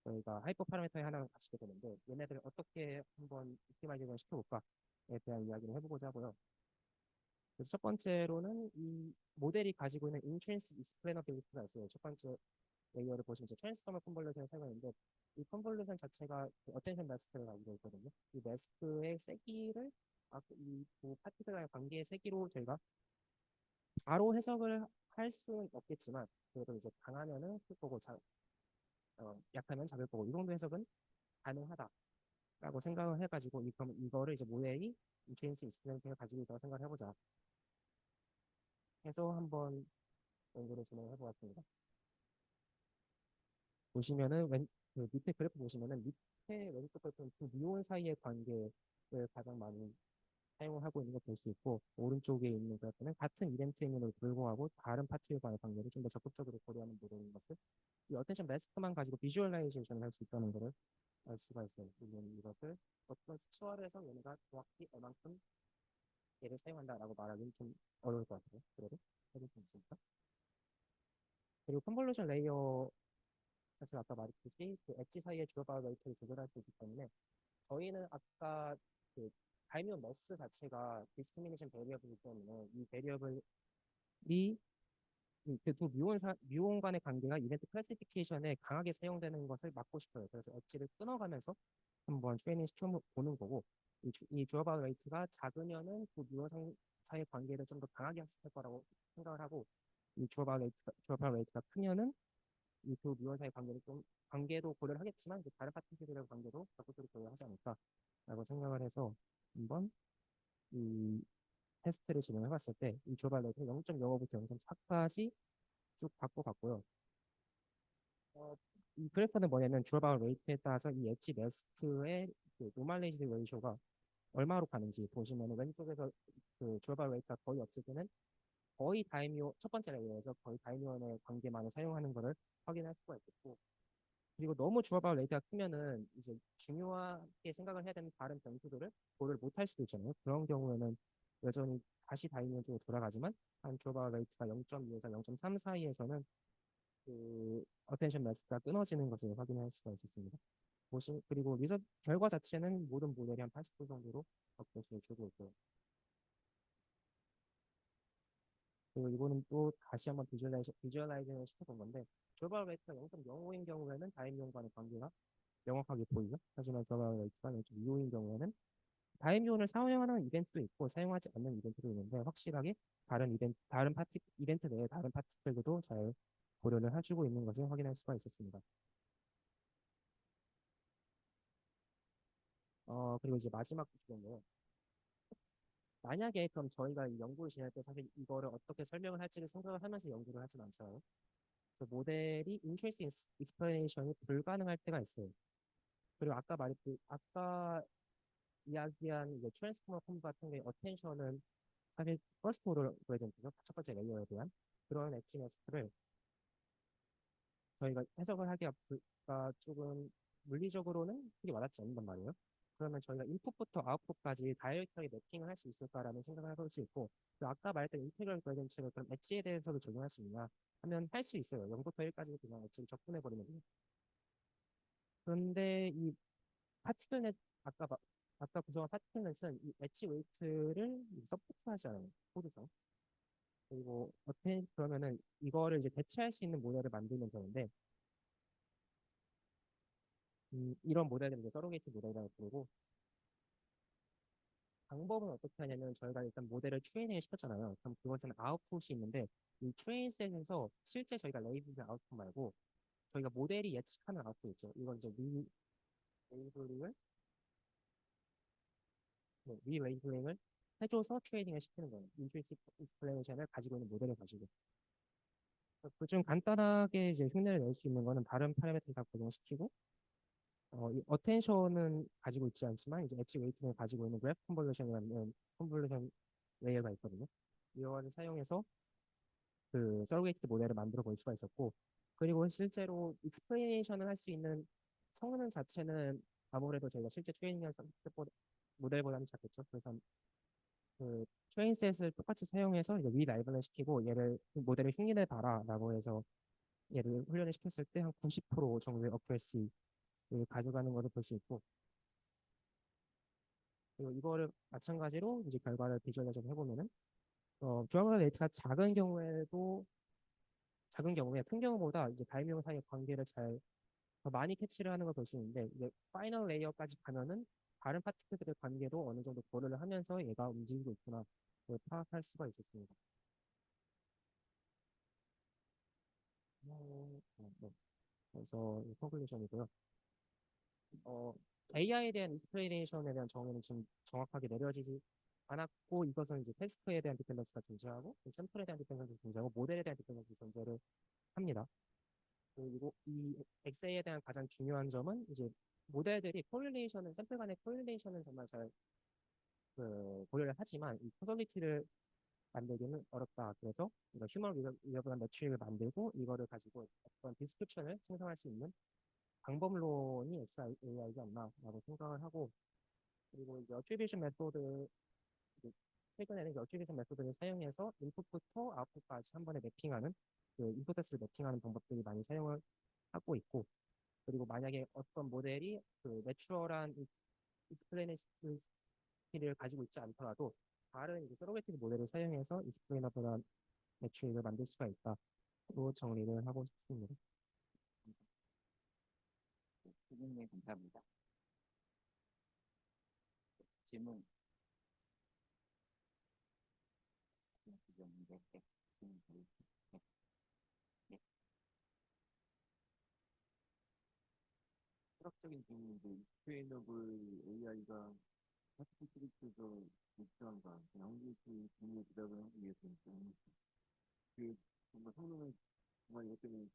저희가 하이퍼 파라미터에 하나 가지게 되는데 얘네들을 어떻게 한번 옵티마이징을 시켜볼까에 대한 이야기를 해보고자 하고요. 그래서 첫 번째로는 이 모델이 가지고 있는 intrinsic explainability가 있어요. 첫 번째 레이어를 보시면 이제 트랜스포머 컨볼루션을 사용하는데 이 컨볼루션 자체가 어텐션 마스크를 가지고 있거든요. 이 마스크의 세기를 이두 파티클과의 관계의 세기로 저희가 바로 해석을 할 수는 없겠지만 그래도 이제 강하면은 클 거고 약하면 작을 거고 이 정도 해석은 가능하다라고 생각을 해가지고 그럼 이거를 이제 모델이 인트린스 익스플레이션을 가지고 있다고 생각을 해보자 해서 한번 연구를 진행해 보았습니다. 보시면은 그 밑에 그래프 보시면은 밑에 왼쪽 그래프는 두 미온 사이의 관계를 가장 많이 사용하고 있는 걸 볼 수 있고 오른쪽에 있는 그래프는 같은 이벤트임에도 불구하고 다른 파티들과의 관계를 좀 더 적극적으로 고려하는 모델인 것을 이 어텐션 매스크만 가지고 비주얼라이제이션을 할 수 있다는 것을 알 수가 있어요. 우리는 이것을 어떤 수치화해서 얘네가 정확히 얼만큼 얘를 사용한다라고 말하기는 좀 어려울 것 같아요. 그래도 해볼 수 있습니다. 그리고 컨볼루션 레이어 사실 아까 말했듯이 그 엣지 사이의 주어바 레이트를 조절할 수 있기 때문에 저희는 아까 그 발뮤 매스 자체가 디스크리미네이션 베리어블이기 때문에 이 베리어블이 그 두 뮤온 간의 관계가 이벤트 클래시피케이션에 강하게 사용되는 것을 막고 싶어요. 그래서 엣지를 끊어가면서 한번 트레이닝 시켜보는 거고 이 주어바 레이트가 작으면은 그 뮤온 사이의 관계를 좀 더 강하게 학습할 거라고 생각을 하고 이 주어바 레이트가 크면은 이 두 뮤온 사이의 관계도 고려를 하겠지만 그 다른 파티들의 관계도 적극적으로 고려하지 않을까라고 생각을 해서 한번 이 테스트를 진행해 봤을 때 이 주어바 레이트를 0.05부터 0.4까지 쭉 바꿔봤고요. 이 그래프는 뭐냐면 주어바 레이트에 따라서 이 엣지 매스크의 그 노멀레이즈드 레이쇼가 얼마로 가는지 보시면 왼쪽에서 그 주어바 레이트가 거의 없을 때는 거의 다이미오 첫 번째 레이어에서 거의 다이미오의 관계만을 사용하는 것을 확인할 수가 있겠고 그리고 너무 주어바 레이트가 크면은 이제 중요하게 생각을 해야 되는 다른 변수들을 고려를 못할 수도 있잖아요. 그런 경우에는 여전히 다시 다이미오 쪽으로 돌아가지만 한 주어바 레이트가 0.2에서 0.3 사이에서는 그 어텐션 매스가 끊어지는 것을 확인할 수가 있었습니다. 그리고 리서치 결과 자체는 모든 모델이 한 80% 정도로 어프로치를 주고 있고요. 그리고 이거는 또 다시 한번 비주얼라이징을 시켜본 건데 글로벌 레이트가 0.05인 경우에는 다임용 간의 관계가 명확하게 보이죠. 하지만 글로벌 레이트가 0.25인 경우에는 다임용을 사용하는 이벤트도 있고 사용하지 않는 이벤트도 있는데 확실하게 다른 이벤트 내의 다른 파티클들도 잘 고려를 해주고 있는 것을 확인할 수가 있었습니다. 그리고 이제 마지막 주제인데요. 만약에 그럼 저희가 이 연구를 진행할 때 사실 이거를 어떻게 설명을 할지를 생각을 하면서 연구를 하진 않잖아요. 그래서 모델이 intrinsic explanation이 불가능할 때가 있어요. 그리고 아까 이야기한 이제 트랜스포머 콤보 같은 게 어텐션은 사실 퍼스트 오더 그레디언트죠. 첫 번째 레이어에 대한 그런 엣지 매스크를 저희가 해석을 하기가 조금 물리적으로는 크게 와닿지 않는단 말이에요. 그러면 저희가 인풋부터 아웃풋까지 다이렉트하게 매핑을 할 수 있을까라는 생각을 해볼 수 있고 아까 말했던 인테그럴 그레디언트를 그럼 엣지에 대해서도 적용할 수 있냐 하면 할 수 있어요. 0부터 1까지 그냥 엣지를 적분해버리면 돼요. 그런데 이 파티클넷 아까 구성한 파티클넷은 이 엣지 웨이트를 서포트하지 않아요. 코드상. 그리고 어떻게 그러면은 이거를 이제 대체할 수 있는 모델을 만들면 되는데 이런 모델을 이제 서로게이트 모델이라고 부르고 방법은 어떻게 하냐면 저희가 일단 모델을 트레이닝을 시켰잖아요. 그럼 그것은 아웃풋이 있는데 이 트레인 셋에서 실제 저희가 레이블 아웃풋 말고 저희가 모델이 예측하는 아웃풋 있죠. 이건 이제 레이블링을 리레이블링을 해줘서 트레이딩을 시키는 거예요. 인트리식 익스플레이션을 가지고 있는 모델을 가지고. 그중 간단하게 이제 흉내를 낼 수 있는 거는 다른 파라미터를 다 고정시키고, 이 어텐션은 가지고 있지 않지만 이제 엣지 웨이팅을 가지고 있는 그래프 컨볼루션이라는 컨볼루션 레이어가 있거든요. 이거를 사용해서 그 서로게이트 모델을 만들어 볼 수가 있었고, 그리고 실제로 익스플레이션을 할 수 있는 성능 자체는 아무래도 저희가 실제 트레이닝한 모델보다는 작겠죠. 그래서 그 트레인셋을 똑같이 사용해서 이제 리라이벌을 시키고 얘를 모델을 흉내내 봐라라고 해서 얘를 훈련을 시켰을 때 한 90% 정도의 어큐러시를 가져가는 것을 볼 수 있고 그리고 이거를 마찬가지로 이제 결과를 비주얼라이징 해보면은 드라마 레이트가 작은 경우에 큰 경우보다 이제 다이명 사이의 관계를 잘 더 많이 캐치를 하는 걸 볼 수 있는데 이제 파이널 레이어까지 가면은 다른 파티클들의 관계도 어느 정도 고려를 하면서 얘가 움직이고 있구나 파악할 수가 있었습니다. 네. 그래서 컨클루션이고요. AI에 대한 인스피레이션에 대한 정의는 좀 정확하게 내려지지 않았고 이것은 이제 태스크에 대한 디펜던스가 존재하고 샘플에 대한 디펜던스가 존재하고 모델에 대한 디펜던스가 존재를 합니다. 그리고 이 XA에 대한 가장 중요한 점은 이제 모델들이 코릴레이션은 샘플 간의 코릴레이션은 정말 잘 고려를 하지만 이 코저리티를 만들기는 어렵다. 그래서 휴먼 리더블한 매트릭을 만들고 이거를 가지고 어떤 디스크립션을 생성할 수 있는 방법론이 XAI지 않나라고 생각을 하고 그리고 이제 어트리뷰션 메소드 최근에는 이제 어트리뷰션 메소드를 사용해서 인풋부터 아웃풋까지 한 번에 매핑하는 그 인풋 테스트를 매핑하는 방법들이 많이 사용을 하고 있고 그리고 만약에 어떤 모델이 그 내추럴한 익스플레이너를 가지고 있지 않더라도 다른 이제 서로게이티브 모델을 사용해서 익스플레이너블한 매트릭을 만들 수가 있다로 정리를 하고 싶습니다. 수고님 감사합니다. 질문 주셨는데, 네, 질문 드리겠습니다. 네, 철학적인 질문인데, 익스플레이너블 AI가 파트리스에서 일정한가, 양국이 질문에 대답을 하기 위해서는 그 정말 성능은 정말 이것 때문에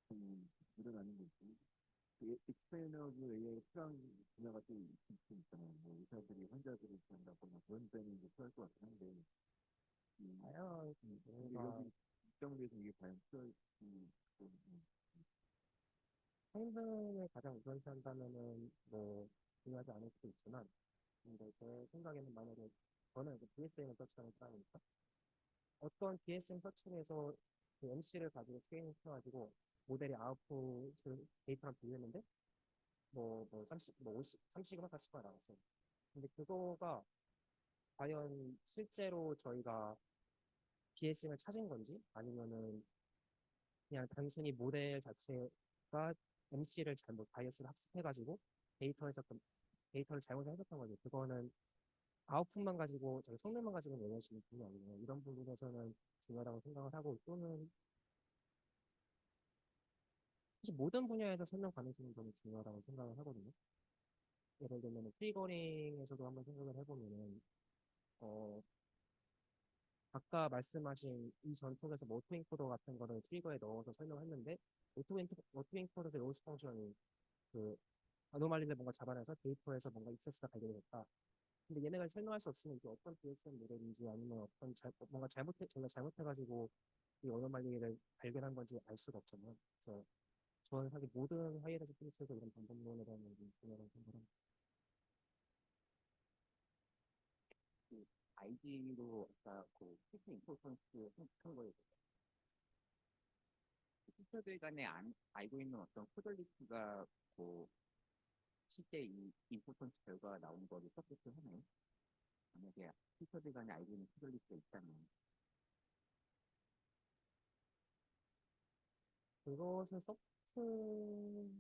좀 늘어나는 거지. 그 익스플레이너블 AI의 필요한 분야가 또 있잖아요. 뭐 의사들이 환자들을 구한다거나 그런 데는 이제 필요할 것 같긴 한데, 과연 근데 뭔가 여기 입장에서 이게 과연 필요할지 좀, 성능을 가장 우선시한다면은 뭐 중요하지 않을 수도 있지만 근데 제 생각에는 만약에 저는 이제 BSM을 서치하는 사람이니까 어떤 BSM 서치에서 그 MC를 가지고 트레이닝 시켜가지고 모델이 아웃풋을 데이터랑 비교했는데 뭐 30, 뭐 50, 30이나 40가 나왔어요. 근데 그거가 과연 실제로 저희가 BSM을 찾은 건지 아니면은 그냥 단순히 모델 자체가 MC를 잘못 바이어스를 학습해가지고 데이터에서 데이터를 잘못 해석한 거죠. 그거는 아웃풋만 가지고 저희 성능만 가지고 내려지는 부분이 아니에요. 이런 부분에서는 중요하다고 생각을 하고 또는 사실 모든 분야에서 설명 가능성이 저는 중요하다고 생각을 하거든요. 예를 들면 트리거링에서도 한번 생각을 해보면은 어 아까 말씀하신 이 전통에서 뭐 오토인코더 같은 거를 트리거에 넣어서 설명했는데 오토인코더에서 로스 펑션이 그 아노말리를 뭔가 잡아내서 데이터에서 뭔가 익세스가 발견됐다. 근데 얘네가 설명할 수 없으면 이게 어떤 BSM 모델인지 아니면 뭔가 저희가 잘못해가지고 이 어노말리를 발견한 건지 알 수가 없잖아요. 그래서 저는 사실 모든 하이에너지 필리스에서 이런 방법론에 대한 게 중요하다고 생각합니다. 그 IG로 아까 그 테크 인포턴스 생각한 거에 피처들 간에 알고 있는 어떤 코덜리티가 뭐 실제 이 인포턴스 결과가 나온 거를 서포트 하나요? 만약에 피처들 간의 아이디는 푸들리스가 있다면. 그것을 소프트라고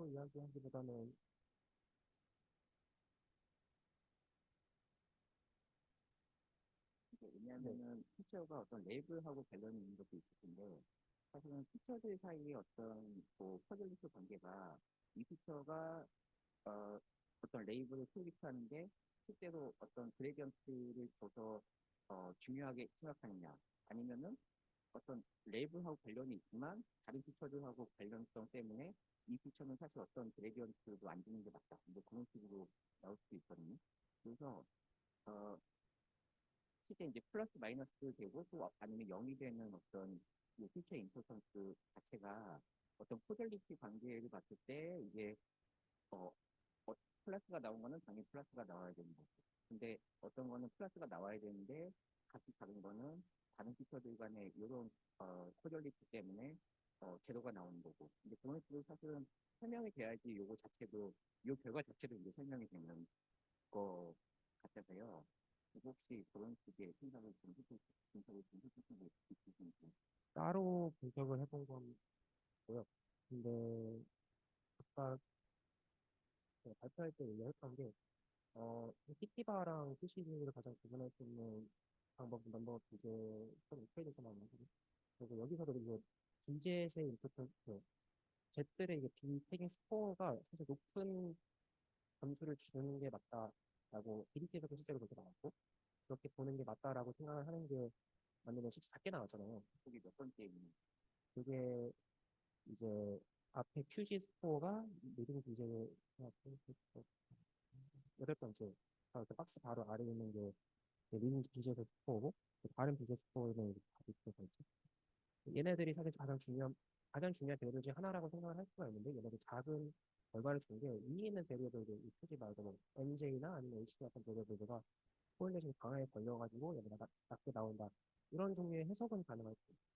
이야기하기보다는 왜냐하면은 피처가 어떤 레이블하고 관련이 있는 것도 있을 텐데 사실은 피처들 사이의 어떤 뭐 퍼즐리스 관계가 이 피처가 어떤 레이블을 클릭하는 게 실제로 어떤 그레디언트를 줘서 중요하게 생각하느냐 아니면은 어떤 레이블하고 관련이 있지만 다른 피처들하고 관련성 때문에 이 피처는 사실 어떤 그레디언트도 안 주는 게 맞다. 뭐 그런 식으로 나올 수도 있거든요. 그래서 어, 실제 이제 플러스 마이너스 되고 또 아니면 0이 되는 어떤 이 피처 임포턴스 자체가 어떤 코절리티 관계를 봤을 때 이게 어, 플러스가 나온 거는 당연히 플러스가 나와야 되는 거고. 근데 어떤 거는 플러스가 나와야 되는데 같이 다른 거는 다른 피처들 간의 이런 코절리티 때문에 제로가 나오는 거고. 근데 그런 식으로 사실은 설명이 돼야지 요거 자체도 요 결과 자체도 이제 설명이 되는 거 같아서요. 혹시 그런 식의 생각을 좀 해주실 수 있으신지. 따로 분석을 해본 건 있고요. 근데 아까 발표할 때 얘기했던 게 PT바랑 PCB를 가장 구분할 수 있는 방법은 넘버 이제 좀 트레이드에서 나오는 거죠. 그리고 여기서도 이제 BJS의 임포턴트, Z들의 이게 비태깅 스코어가 사실 높은 점수를 주는 게 맞다라고 BDT에서도 실제로 그렇게 나왔고 그렇게 보는 게 맞다라고 생각을 하는 게 맞는데 실제 작게 나왔잖아요. 거기 몇 번째 있는 그게 이제 앞에 QG 스코어가 리딩 BJ 여덟 번째 그 박스 바로 아래에 있는 게 리딩 BJ에서 스코어고 다른 BJ 스코어는 답이 있어서 있죠. 얘네들이 사실 가장 중요한 배열 중 하나라고 생각을 할 수가 있는데 얘네들 작은 결과를 준 게 위에 있는 배리어들을 크지 말고 뭐 MJ나 아니면 HT 같은 배리어들과 코릴레이션이 강하게 걸려가지고 얘네가 낮게 나온다 이런 종류의 해석은 가능할 수 있어요.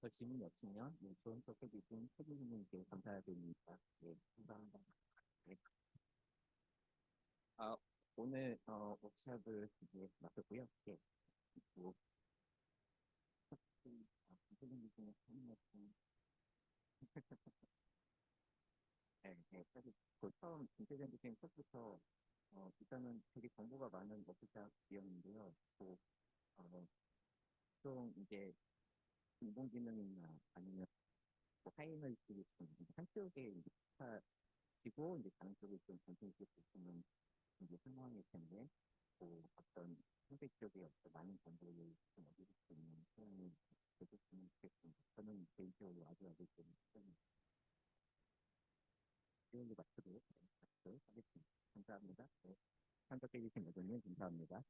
더 질문이 없으면 좋은 토픽이 좀 해주시는 게 감사드립니다. 네, 감사합니다. 네. 아, 오늘 워크샵을 이제 마쳤고요. 네, 뭐, 선생님 중에 한 말씀. 네, 네, 사실 그 처음 인텔리전스 첫부터 일단은 되게 정보가 많은 워크샵이었는데요. 또 좀 이제 인공지능이나 아니면 뭐 하이널리티 한쪽에 이제 지고 이제 다른 쪽에 좀 관심 있을 수 있는 이제 상황일 텐데 또 어떤 선택 쪽에 어떤 많은 정보를 좀 얻을 수 있는 상황이 되셨으면 좋겠습니다. 저는 개인적으로 아주 좀 좋은 것 같도록 하겠습니다. 감사합니다. 네. 참석해주신 여러분 감사합니다.